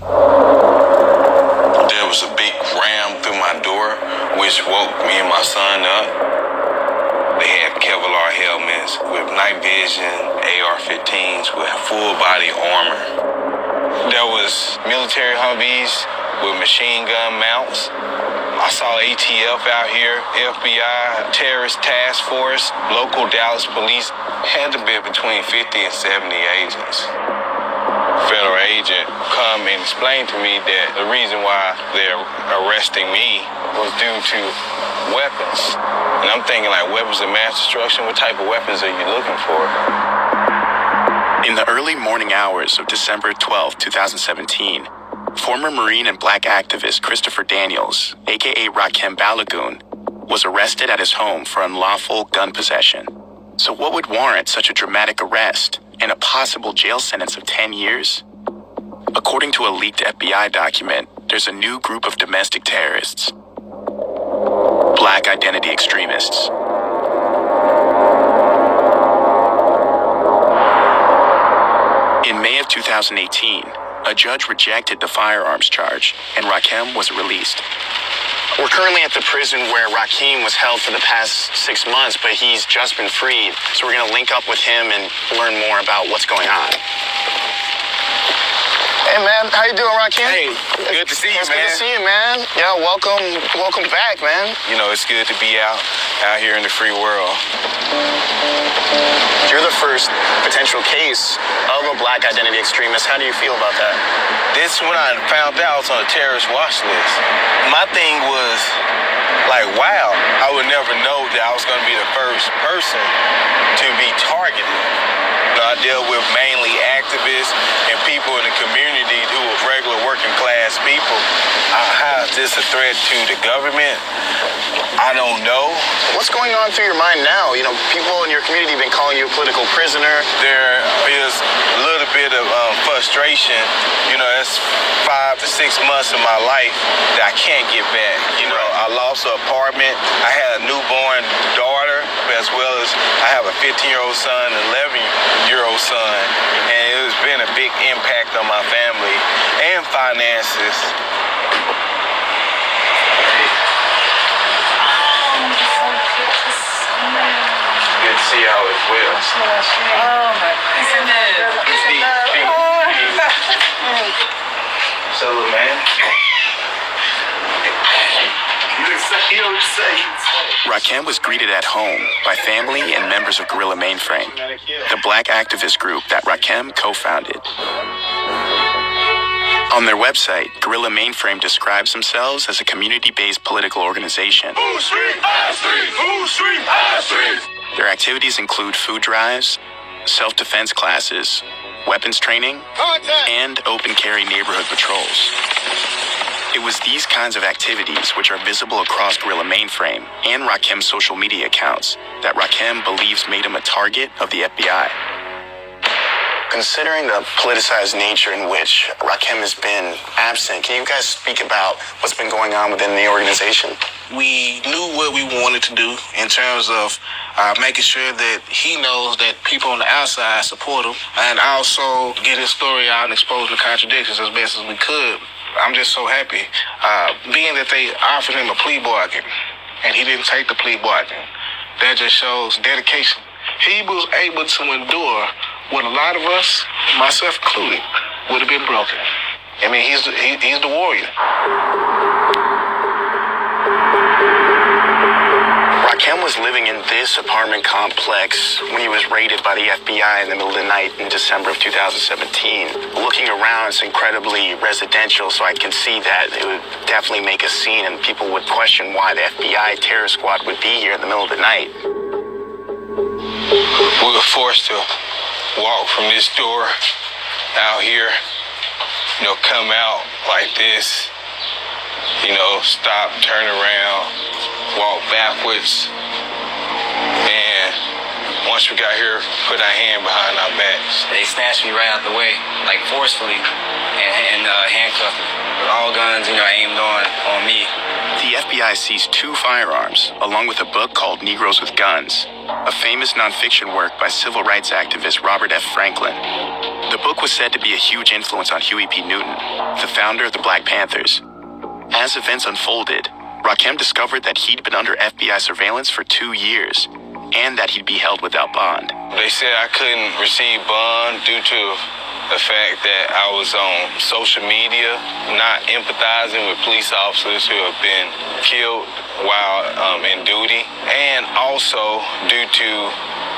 There was a big ram through my door, which woke me and my son up. They had Kevlar helmets with night vision, AR-15s with full body armor. There was military Humvees with machine gun mounts. I saw ATF out here, FBI, terrorist task force, local Dallas police. Had to be between 50 and 70 agents. Federal agent come and explain to me that the reason why they're arresting me was due to weapons. And I'm thinking, like, weapons of mass destruction? What type of weapons are you looking for? In the early morning hours of December 12, 2017, former Marine and Black activist Christopher Daniels, aka Rakim Balagoon, was arrested at his home for unlawful gun possession. So what would warrant such a dramatic arrest and a possible jail sentence of 10 years? According to a leaked FBI document, there's a new group of domestic terrorists, Black identity extremists. In May of 2018, a judge rejected the firearms charge, and Rakim was released. We're currently at the prison where Rakim was held for the past 6 months, but he's just been freed. So we're going to link up with him and learn more about what's going on. Hey, man. How you doing, Rakim? Hey, good to see you, man. Good to see you, man. Yeah, welcome back, man. You know, it's good to be out here in the free world. You're the first potential case of a Black identity extremist. How do you feel about that? This, when I found out I was on a terrorist watch list, my thing was like, wow, I would never know that I was going to be the first person to be targeted. You know, I deal with mainly activists and people in the community who are regular working class people. How is this a threat to the government? I don't know. What's going on through your mind now? You know, people in your community have been calling you a political prisoner. There is a little bit of frustration. You know, that's 5 to 6 months of my life that I can't get back. You know, I lost an apartment. I had a newborn daughter, as well as I have a 15-year-old son, an 11-year-old son. And it's been a big impact on my family and finances. Good to see y'all as well. Oh my goodness. So, man. Rakim was greeted at home by family and members of Guerrilla Mainframe, the Black activist group that Rakim co-founded. On their website, Guerrilla Mainframe describes themselves as a community-based political organization. Their activities include food drives, self-defense classes, weapons training, and open carry neighborhood patrols. It was these kinds of activities, which are visible across Guerrilla Mainframe and Rakim's social media accounts, that Rakim believes made him a target of the FBI. Considering the politicized nature in which Rakim has been absent, can you guys speak about what's been going on within the organization? We knew what we wanted to do in terms of making sure that he knows that people on the outside support him, and also get his story out and expose the contradictions as best as we could. I'm just so happy, being that they offered him a plea bargain, and he didn't take the plea bargain. That just shows dedication. He was able to endure what a lot of us, myself included, would have been broken. I mean, he's the warrior. Rakim was living in this apartment complex when he was raided by the FBI in the middle of the night in December of 2017. Looking around, it's incredibly residential, so I can see that it would definitely make a scene and people would question why the FBI terror squad would be here in the middle of the night. We were forced to walk from this door out here, you know, come out like this, you know, stop, turn around, walk backwards, and once we got here, put our hand behind our backs. They snatched me right out the way, like forcefully, and handcuffed me. All guns, you know, aimed on me. The FBI seized 2 firearms, along with a book called Negroes with Guns, a famous nonfiction work by civil rights activist Robert F. Franklin. The book was said to be a huge influence on Huey P. Newton, the founder of the Black Panthers. As events unfolded, Rakim discovered that he'd been under FBI surveillance for 2 years, and that he'd be held without bond. They said I couldn't receive bond due to the fact that I was on social media, not empathizing with police officers who have been killed while in duty, and also due to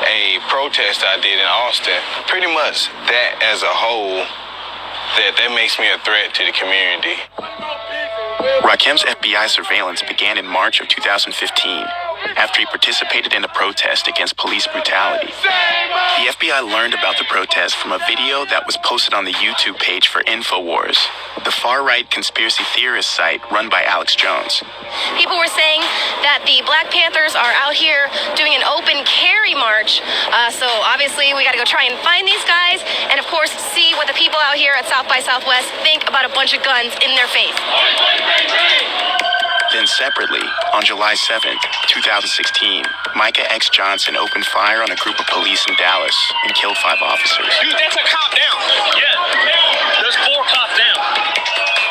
a protest I did in Austin. Pretty much that as a whole, that makes me a threat to the community. Rakim's FBI surveillance began in March of 2015, after he participated in a protest against police brutality. The FBI learned about the protest from a video that was posted on the YouTube page for InfoWars, the far-right conspiracy theorist site run by Alex Jones. People were saying that the Black Panthers are out here doing an open carry march, so obviously we gotta go try and find these guys, and of course see what the people out here at South by Southwest think about a bunch of guns in their face. Then separately, on July 7th, 2016, Micah X. Johnson opened fire on a group of police in Dallas and killed 5 officers. Dude, that's a cop down. Yeah, there's 4 cops down.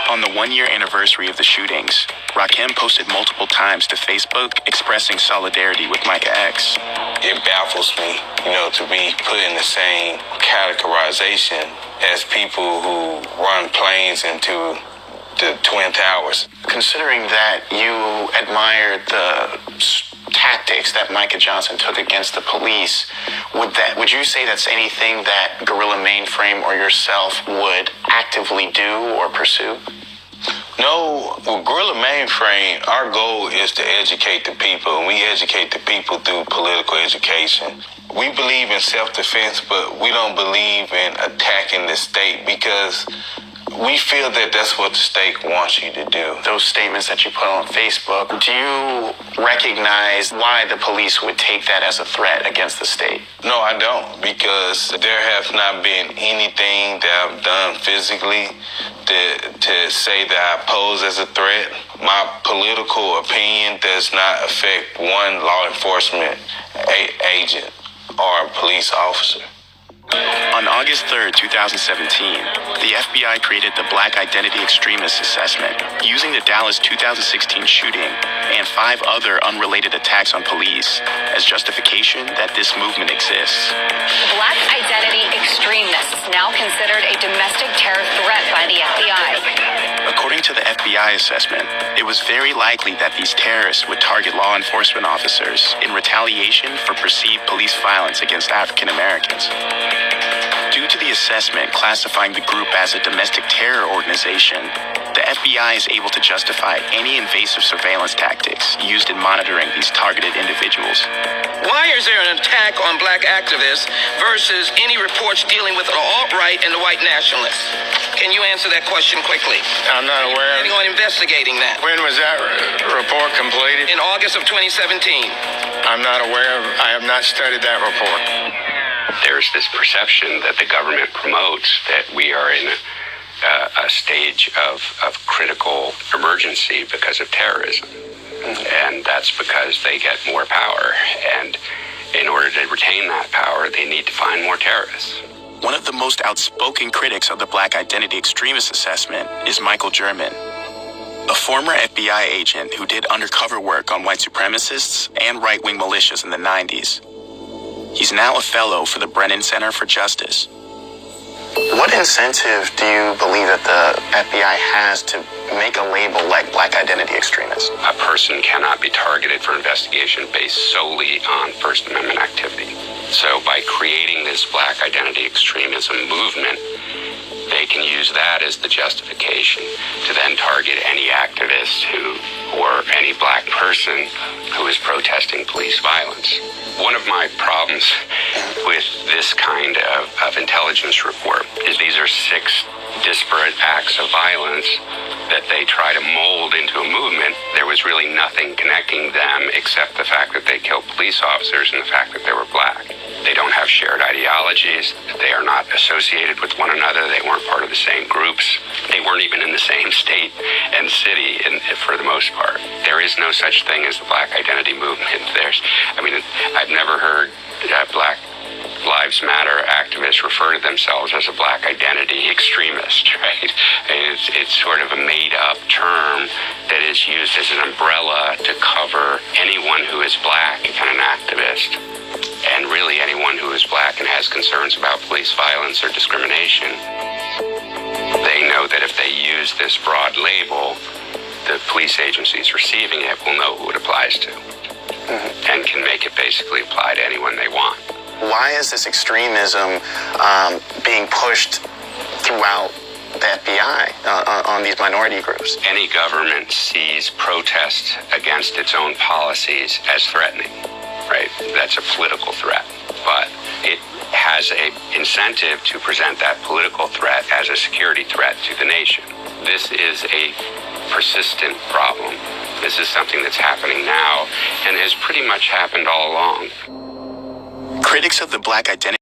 On the 1-year anniversary of the shootings, Rakim posted multiple times to Facebook expressing solidarity with Micah X. It baffles me, to be put in the same categorization as people who run planes into the Twin Towers. Considering that you admired the tactics that Micah Johnson took against the police, would you say that's anything that Guerrilla Mainframe or yourself would actively do or pursue? No, with Guerrilla Mainframe, our goal is to educate the people, and we educate the people through political education. We believe in self-defense, but we don't believe in attacking the state because we feel that that's what the state wants you to do. Those statements that you put on Facebook, do you recognize why the police would take that as a threat against the state? No, I don't, because there has not been anything that I've done physically to say that I pose as a threat. My political opinion does not affect one law enforcement agent or police officer. On August 3rd, 2017, the FBI created the Black Identity Extremist Assessment, using the Dallas 2016 shooting and 5 other unrelated attacks on police as justification that this movement exists. Black identity extremists, now considered a domestic terror threat by the FBI. According to the FBI assessment, it was very likely that these terrorists would target law enforcement officers in retaliation for perceived police violence against African Americans. Due to the assessment classifying the group as a domestic terror organization, the FBI is able to justify any invasive surveillance tactics used in monitoring these targeted individuals. Why is there an attack on black activists versus any reports dealing with the alt-right and the white nationalists? Can you answer that question quickly? I'm not aware. Planning on investigating that? When was that report completed? In August of 2017. I'm not aware of. I have not studied that report. There's this perception that the government promotes that we are in a stage of critical emergency because of terrorism. And that's because they get more power. And in order to retain that power, they need to find more terrorists. One of the most outspoken critics of the Black Identity Extremist Assessment is Michael German, a former FBI agent who did undercover work on white supremacists and right-wing militias in the 90s. He's now a fellow for the Brennan Center for Justice. What incentive do you believe that the FBI has to make a label like Black Identity Extremist? A person cannot be targeted for investigation based solely on First Amendment activity. So by creating this Black Identity Extremism movement, they can use that as the justification to then target any activist or any black person who is protesting police violence. One of my problems with this kind of intelligence report is these are 6 disparate acts of violence that they try to mold into a movement. There was really nothing connecting them except the fact that they killed police officers and the fact that they were black. They don't have shared ideologies. They are not associated with one another. They weren't part of the same groups. They weren't even in the same state and city for the most part. There is no such thing as the Black Identity Movement. I've never heard black Lives Matter activists refer to themselves as a black identity extremist, right? It's sort of a made-up term that is used as an umbrella to cover anyone who is black and an activist, and really anyone who is black and has concerns about police violence or discrimination. They know that if they use this broad label, the police agencies receiving it will know who it applies to, and can make it basically apply to anyone they want. Why is this extremism being pushed throughout the FBI on these minority groups? Any government sees protest against its own policies as threatening, right? That's a political threat, but it has an incentive to present that political threat as a security threat to the nation. This is a persistent problem. This is something that's happening now and has pretty much happened all along. Critics of the black identity